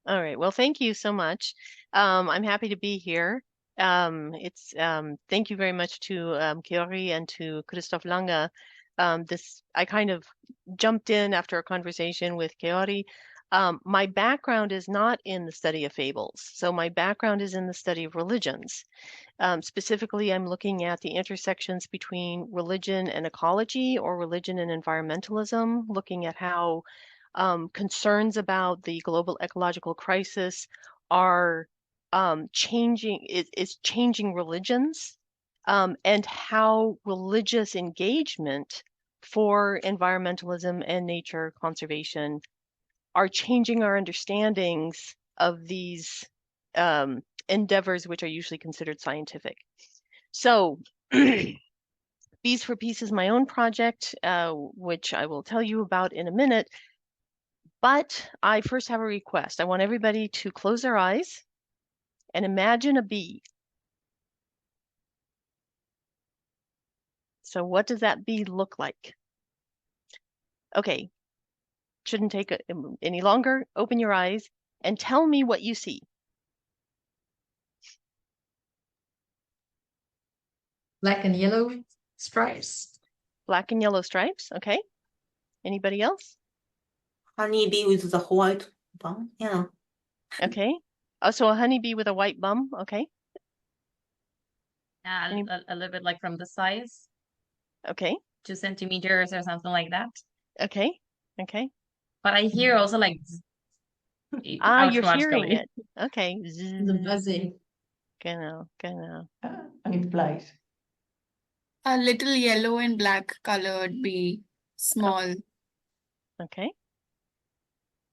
All right. Well, thank you so much. I'm happy to be here. Thank you very much to Carrie and to Christoph Lange. I kind of jumped in after a conversation with Carrie. My background is not in the study of fables. So my background is in the study of religions. Specifically, I'm looking at the intersections between religion and ecology or religion and environmentalism, looking at how concerns about the global ecological crisis are is changing religions, and how religious engagement for environmentalism and nature conservation are changing our understandings of these endeavors, which are usually considered scientific. So, Bees for Peace is my own project, which I will tell you about in a minute. But I first have a request. I want everybody to close their eyes and imagine a bee. So what does that bee look like? Okay, shouldn't take any longer. Open your eyes and tell me what you see. Black and yellow stripes. Black and yellow stripes, okay. Anybody else? Honeybee with the white bum, yeah. Okay. Oh, so a honeybee with a white bum, okay. Yeah, a little bit like from the size. Okay. 2 centimeters or something like that. Okay. Okay. But I hear also like you're hearing it. Okay. The buzzing. Genau. And it flies. A little yellow and black colored bee, small. Okay.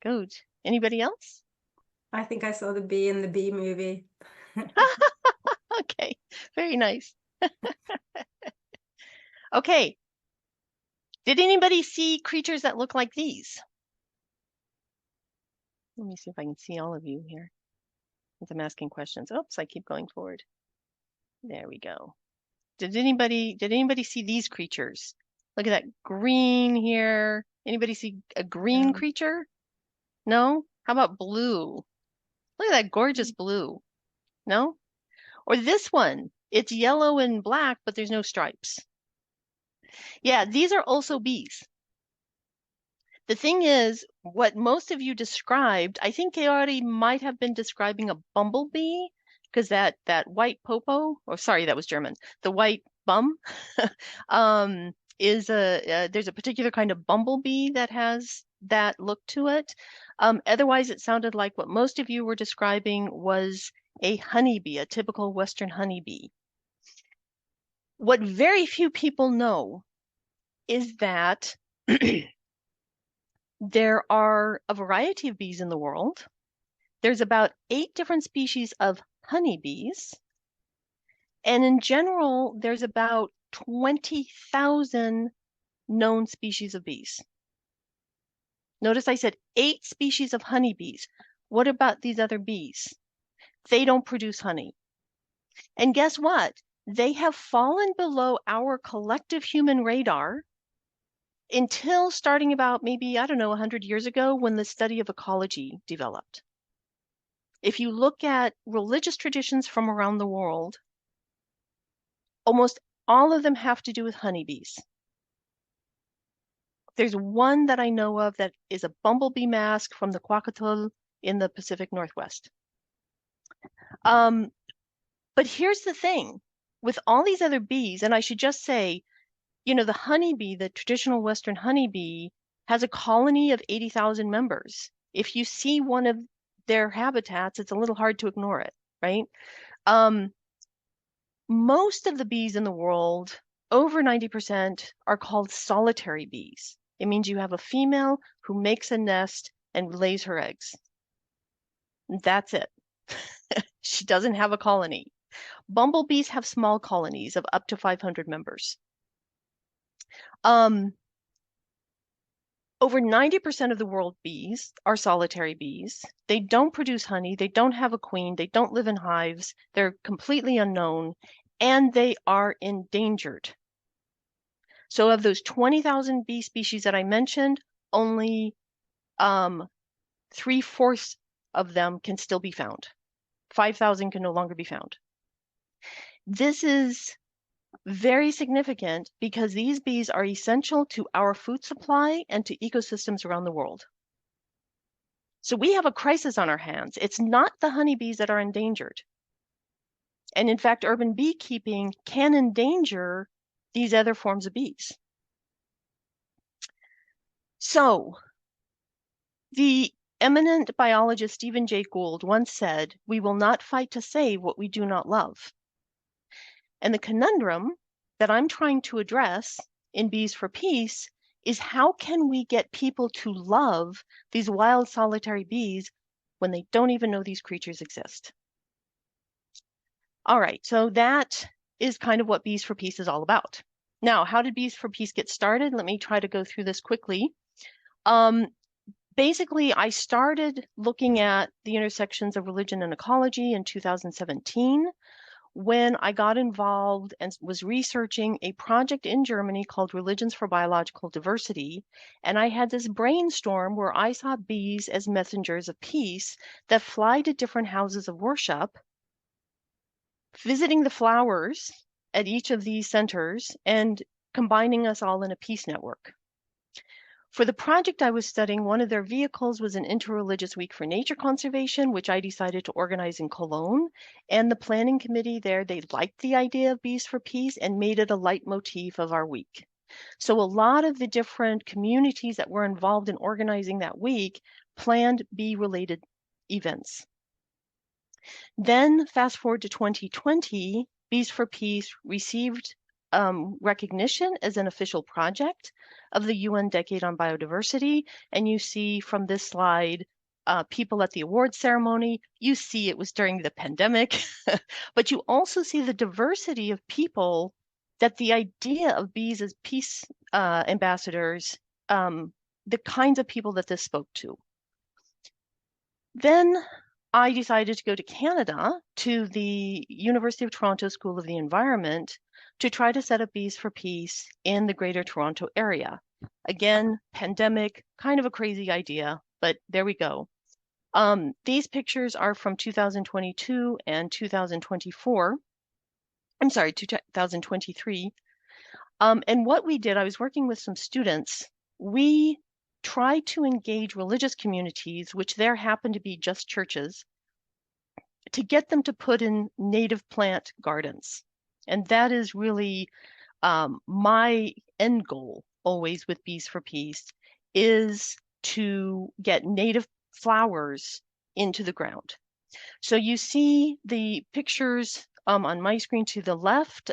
Good. Anybody else? I think I saw the bee in the Bee movie. Okay, very nice. Okay. Did anybody see creatures that look like these? Let me see if I can see all of you here as I'm asking questions. Oops, I keep going forward. There we go. Did anybody see these creatures? Look at that green here. Anybody see a green creature? No? How about blue? Look at that gorgeous blue. No? Or this one. It's yellow and black, but there's no stripes. Yeah, these are also bees. The thing is, what most of you described, I think Carrie might have been describing a bumblebee, because that white popo, or sorry, that was German, the white bum, there's a particular kind of bumblebee that has that look to it. Otherwise, it sounded like what most of you were describing was a honeybee, a typical Western honeybee. What very few people know is that there are a variety of bees in the world. There's about 8 different species of honeybees. And in general, there's about 20,000 known species of bees. Notice I said 8 species of honeybees. What about these other bees? They don't produce honey. And guess what? They have fallen below our collective human radar until starting about maybe, I don't know, 100 years ago when the study of ecology developed. If you look at religious traditions from around the world, almost all of them have to do with honeybees. There's one that I know of that is a bumblebee mask from the Kwakatl in the Pacific Northwest. But here's the thing, with all these other bees, and I should just say, you know, the honeybee, the traditional Western honeybee, has a colony of 80,000 members. If you see one of their habitats, it's a little hard to ignore it, right? Most of the bees in the world, over 90%, are called solitary bees. It means you have a female who makes a nest and lays her eggs. That's it. She doesn't have a colony. Bumblebees have small colonies of up to 500 members. Over 90% of the world bees are solitary bees. They don't produce honey. They don't have a queen. They don't live in hives. They're completely unknown, and they are endangered. So of those 20,000 bee species that I mentioned, only 3/4 of them can still be found. 5,000 can no longer be found. This is very significant because these bees are essential to our food supply and to ecosystems around the world. So we have a crisis on our hands. It's not the honeybees that are endangered. And in fact, urban beekeeping can endanger these other forms of bees. So the eminent biologist Stephen Jay Gould once said, "We will not fight to save what we do not love." And the conundrum that I'm trying to address in Bees for Peace is how can we get people to love these wild solitary bees when they don't even know these creatures exist? All right, so that is kind of what Bees for Peace is all about. Now, how did Bees for Peace get started? Let me try to go through this quickly. Basically, I started looking at the intersections of religion and ecology in 2017 when I got involved and was researching a project in Germany called Religions for Biological Diversity. And I had this brainstorm where I saw bees as messengers of peace that fly to different houses of worship, visiting the flowers at each of these centers and combining us all in a peace network. For the project I was studying, one of their vehicles was an interreligious week for nature conservation, which I decided to organize in Cologne. And the planning committee there, they liked the idea of Bees for Peace and made it a leitmotif of our week. So a lot of the different communities that were involved in organizing that week planned bee-related events. Then fast forward to 2020, Bees for Peace received recognition as an official project of the UN Decade on Biodiversity. And you see from this slide, people at the award ceremony. You see it was during the pandemic, but you also see the diversity of people that the idea of bees as peace ambassadors, the kinds of people that this spoke to. Then I decided to go to Canada to the University of Toronto School of the Environment to try to set up Bees for Peace in the Greater Toronto area. Again, pandemic, kind of a crazy idea, but there we go. These pictures are from 2022 and 2024. I'm sorry, 2023. And what we did, I was working with some students. We tried to engage religious communities, which there happen to be just churches, to get them to put in native plant gardens. And that is really my end goal always with Bees for Peace, is to get native flowers into the ground. So you see the pictures on my screen to the left,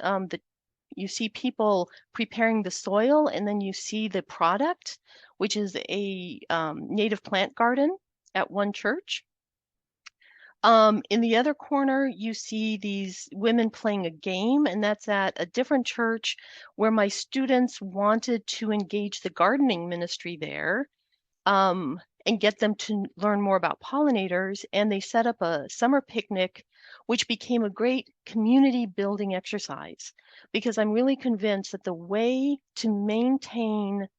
you see people preparing the soil, and then you see the product, which is a native plant garden at one church. In the other corner, you see these women playing a game, and that's at a different church where my students wanted to engage the gardening ministry there and get them to learn more about pollinators. And they set up a summer picnic, which became a great community building exercise, because I'm really convinced that the way to maintain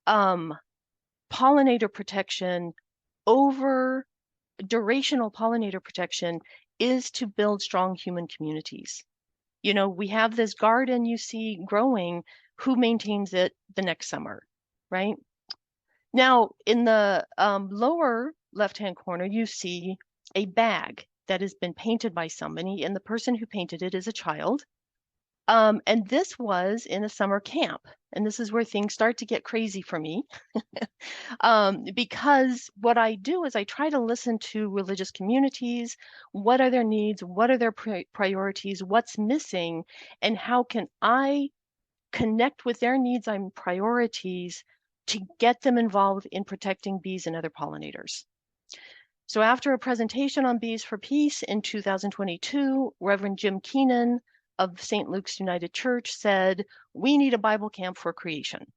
pollinator protection over durational pollinator protection is to build strong human communities. You know, we have this garden you see growing, who maintains it the next summer, right? Now, in the lower left-hand corner, you see a bag that has been painted by somebody, and the person who painted it is a child. And this was in a summer camp. And this is where things start to get crazy for me. Because what I do is I try to listen to religious communities. What are their needs? What are their priorities? What's missing? And how can I connect with their needs and priorities to get them involved in protecting bees and other pollinators? So after a presentation on Bees for Peace in 2022, Reverend Jim Keenan of St. Luke's United Church said, "We need a Bible camp for creation."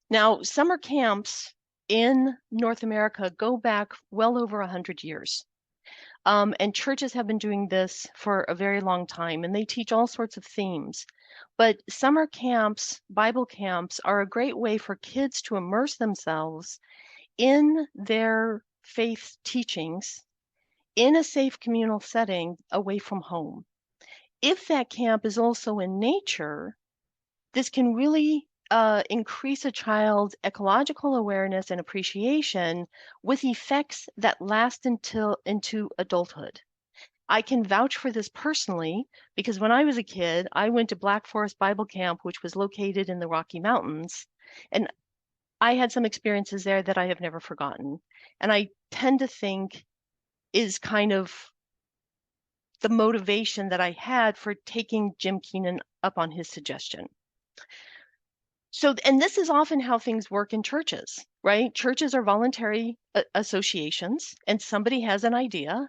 Now, summer camps in North America go back well over 100 years. And churches have been doing this for a very long time, and they teach all sorts of themes. But summer camps, Bible camps, are a great way for kids to immerse themselves in their faith teachings in a safe communal setting away from home. If that camp is also in nature, this can really increase a child's ecological awareness and appreciation with effects that last into adulthood. I can vouch for this personally because when I was a kid, I went to Black Forest Bible Camp, which was located in the Rocky Mountains, and I had some experiences there that I have never forgotten. And I tend to think is kind of the motivation that I had for taking Jim Keenan up on his suggestion. So, and this is often how things work in churches, right? Churches are voluntary associations, and somebody has an idea,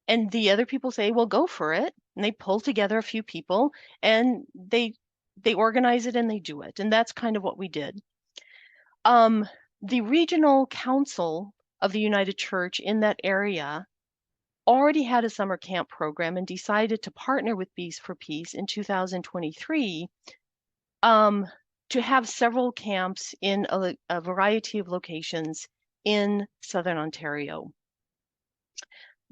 and the other people say, well, go for it. And they pull together a few people and they organize it and they do it. And that's kind of what we did. The regional council of the United Church in that area already had a summer camp program and decided to partner with Bees for Peace in 2023 to have several camps in a variety of locations in Southern Ontario.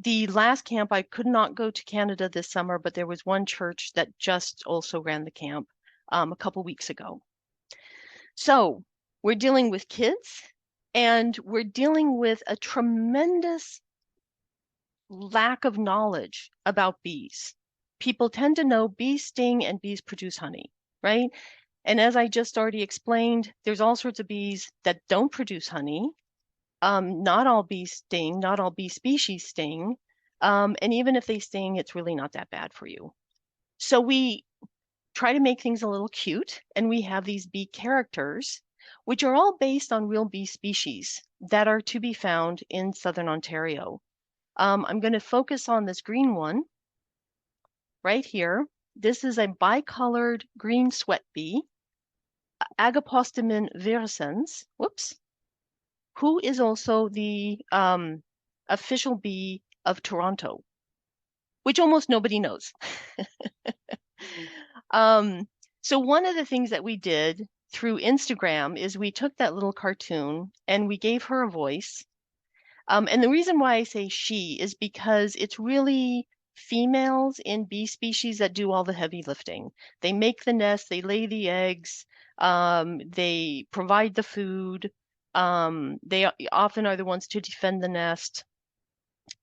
The last camp, I could not go to Canada this summer, but there was one church that just also ran the camp a couple weeks ago. So we're dealing with kids and we're dealing with a tremendous lack of knowledge about bees. People tend to know bees sting and bees produce honey, right? And as I just already explained, there's all sorts of bees that don't produce honey. Not all bees sting, not all bee species sting. And even if they sting, it's really not that bad for you. So we try to make things a little cute, and we have these bee characters, which are all based on real bee species that are to be found in Southern Ontario. I'm going to focus on this green one right here. This is a bicolored green sweat bee, Agapostemon virescens, who is also the official bee of Toronto, which almost nobody knows. So one of the things that we did through Instagram is we took that little cartoon and we gave her a voice. And the reason why I say she is because it's really females in bee species that do all the heavy lifting. They make the nest, they lay the eggs, they provide the food. They often are the ones to defend the nest.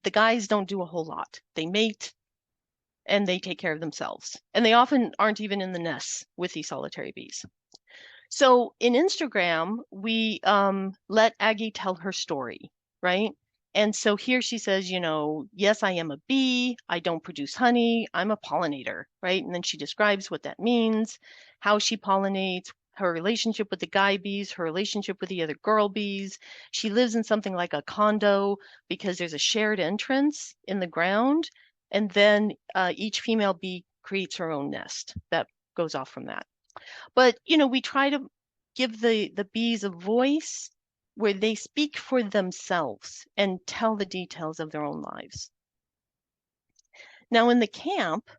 The guys don't do a whole lot. They mate and they take care of themselves. And they often aren't even in the nests with these solitary bees. So in Instagram, we let Aggie tell her story, right? And so here she says, you know, yes, I am a bee. I don't produce honey. I'm a pollinator, right? And then she describes what that means, how she pollinates, her relationship with the guy bees, her relationship with the other girl bees. She lives in something like a condo because there's a shared entrance in the ground. And then each female bee creates her own nest that goes off from that. But, you know, we try to give the bees a voice where they speak for themselves and tell the details of their own lives. Now in the camps,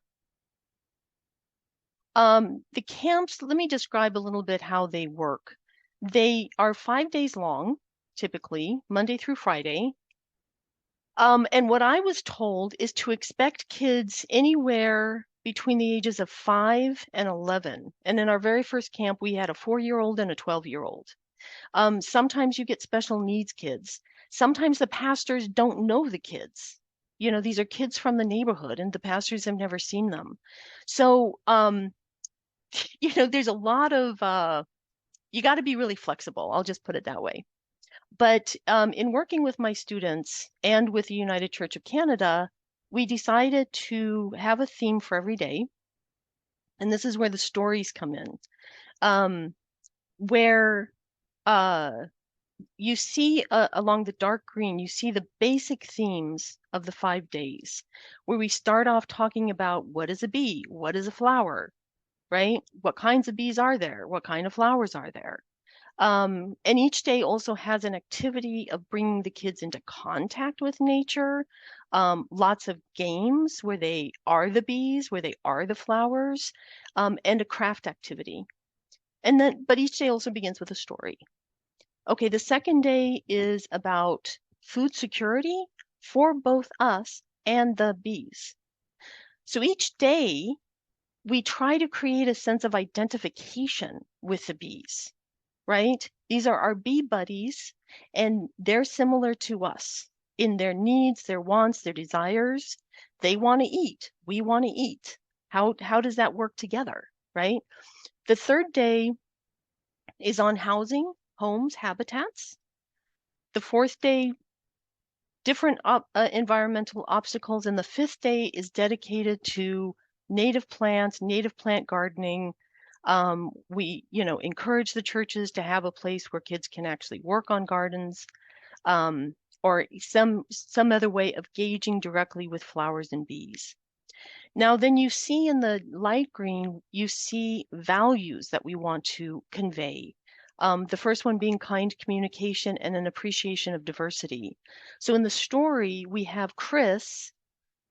let me describe a little bit how they work. They are 5 days long, typically, Monday through Friday. And what I was told is to expect kids anywhere between the ages of 5 and 11. And in our very first camp, we had a 4-year-old and a 12-year-old. Sometimes you get special needs kids. Sometimes the pastors don't know the kids. You know, these are kids from the neighborhood and the pastors have never seen them. So, you know, there's a lot of, you got to be really flexible. I'll just put it that way. But in working with my students and with the United Church of Canada, we decided to have a theme for every day. And this is where the stories come in, where you see along the dark green, you see the basic themes of the 5 days, where we start off talking about what is a bee, what is a flower, right? What kinds of bees are there? What kind of flowers are there? And each day also has an activity of bringing the kids into contact with nature. Lots of games where they are the bees, where they are the flowers, and a craft activity. And then, but each day also begins with a story. Okay, the second day is about food security for both us and the bees. So each day, we try to create a sense of identification with the bees, right? These are our bee buddies, and they're similar to us in their needs, their wants, their desires. They want to eat. We want to eat. How does that work together, right? The third day is on housing, homes, habitats. The fourth day, different environmental obstacles. And the fifth day is dedicated to native plants, native plant gardening. We, encourage the churches to have a place where kids can actually work on gardens, or some other way of gauging directly with flowers and bees. Now, then you see in the light green, you see values that we want to convey. The first one being kind communication and an appreciation of diversity. So in the story, we have Chris,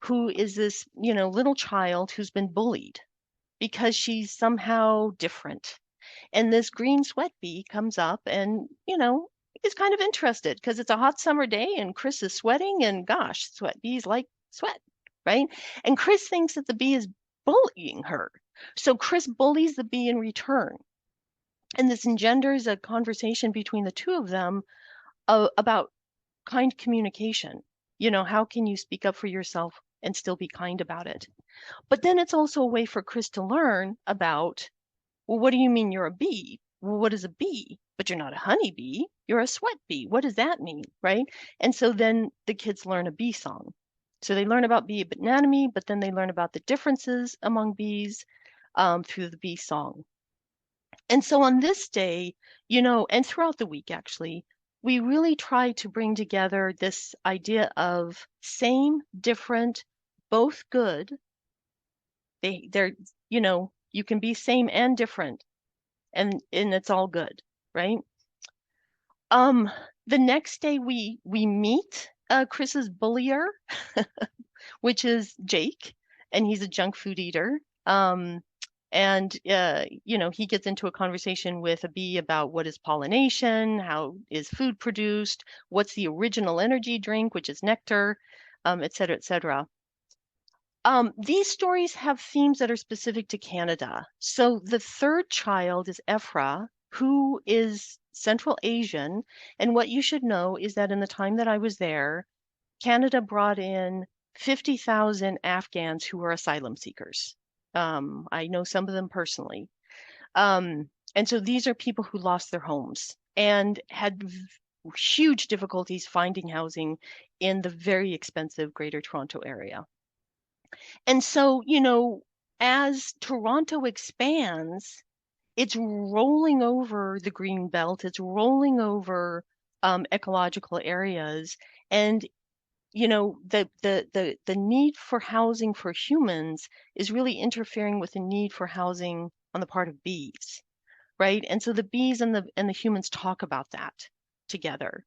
who is this, little child who's been bullied because she's somehow different. And this green sweat bee comes up and, is kind of interested because it's a hot summer day and Chris is sweating, and gosh, sweat bees like sweat, right? And Chris thinks that the bee is bullying her. So Chris bullies the bee in return. And this engenders a conversation between the two of them about kind communication. How can you speak up for yourself and still be kind about it? But then it's also a way for Chris to learn about, well, what do you mean you're a bee? Well, what is a bee? But you're not a honeybee, you're a sweat bee. What does that mean, right? And so then the kids learn a bee song. So they learn about bee anatomy, but then they learn about the differences among bees through the bee song. And so on this day, and throughout the week actually, we really try to bring together this idea of same, different, both good. They're, you can be same and different, and it's all good, right? The next day we meet Chris's bullier, which is Jake, and he's a junk food eater. And he gets into a conversation with a bee about what is pollination, how is food produced, what's the original energy drink, which is nectar, et cetera, et cetera. These stories have themes that are specific to Canada. So the third child is Ephra, who is Central Asian. And what you should know is that in the time that I was there, Canada brought in 50,000 Afghans who were asylum seekers. I know some of them personally. And so these are people who lost their homes and had huge difficulties finding housing in the very expensive Greater Toronto area. And so, as Toronto expands, it's rolling over the green belt, it's rolling over ecological areas, and the need for housing for humans is really interfering with the need for housing on the part of bees, right? And so the bees and the humans talk about that together.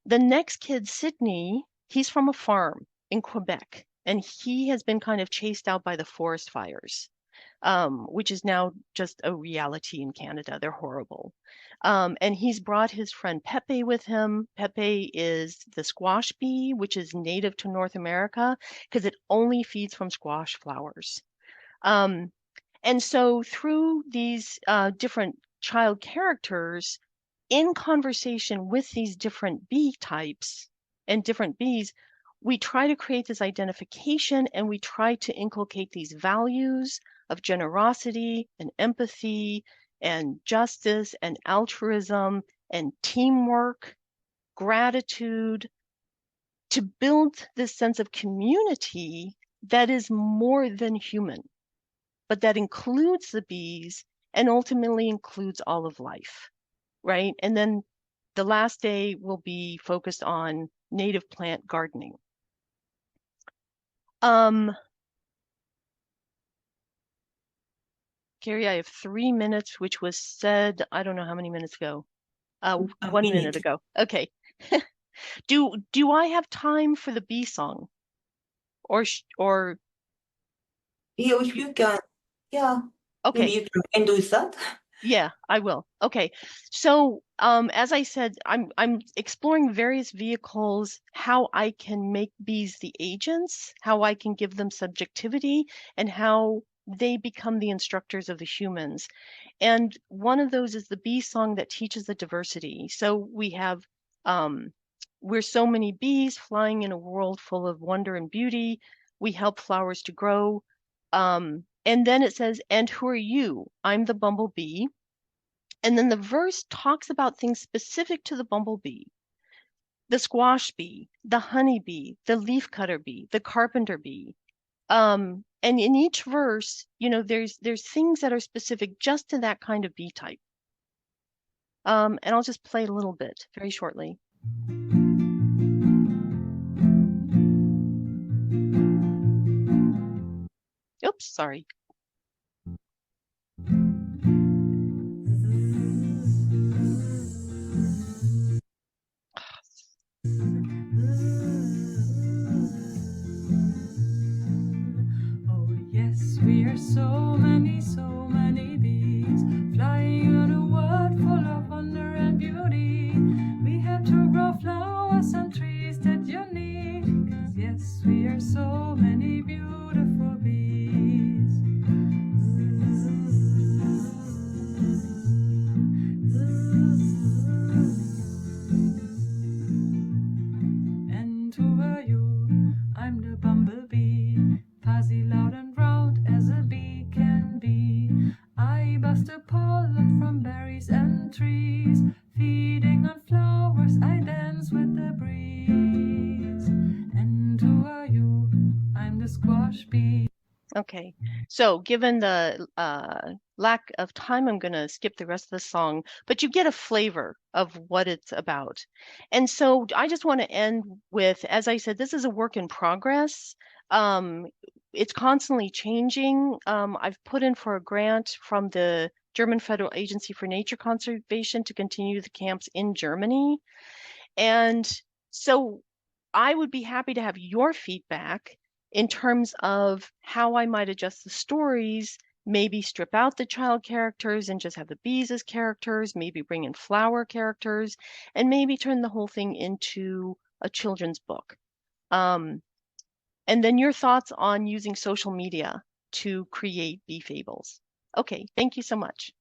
The next kid, Sydney, he's from a farm in Quebec, and he has been kind of chased out by the forest fires, which is now just a reality in Canada. They're horrible. And he's brought his friend Pepe with him. Pepe is the squash bee, which is native to North America because it only feeds from squash flowers. And so through these different child characters, in conversation with these different bee types and different bees, we try to create this identification and we try to inculcate these values of generosity and empathy and justice and altruism and teamwork, gratitude, to build this sense of community that is more than human, but that includes the bees and ultimately includes all of life, right? And then the last day will be focused on native plant gardening. Carrie, I have 3 minutes, which was said, I don't know how many minutes ago. A 1 minute minute. ago. Okay. Do I have time for the bee song? Or Yeah, if you can, yeah, maybe okay. you can end with that. Yeah, I will. Okay. So as I said, I'm exploring various vehicles, how I can make bees the agents, how I can give them subjectivity, and how they become the instructors of the humans. And one of those is the bee song that teaches the diversity. So we have we're so many bees flying in a world full of wonder and beauty. We help flowers to grow. And then it says, and who are you? I'm the bumblebee. And then the verse talks about things specific to the bumblebee, the squash bee, the honey bee, the leafcutter bee, the carpenter bee. And in each verse, you know, there's things that are specific just to that kind of bee type. And I'll just play a little bit very shortly. Oops, sorry. Oh yes, we are so many bees, flying on a world full of wonder and beauty. We have to grow flowers and trees that you need, 'cause yes, we are so many beautiful bees. And who are you? I'm the bumblebee, fuzzy, loud and round as a bee can be. I bust the pollen from berries and trees, feeding on flowers, I dance with the breeze. And who are you? I'm the squash bee. Okay, so given the lack of time, I'm going to skip the rest of the song, but you get a flavor of what it's about. And so I just want to end with, as I said, this is a work in progress. It's constantly changing. I've put in for a grant from the German Federal Agency for Nature Conservation to continue the camps in Germany. And so I would be happy to have your feedback in terms of how I might adjust the stories, maybe strip out the child characters and just have the bees as characters, maybe bring in flower characters, and maybe turn the whole thing into a children's book. And then your thoughts on using social media to create bee fables. Okay, thank you so much.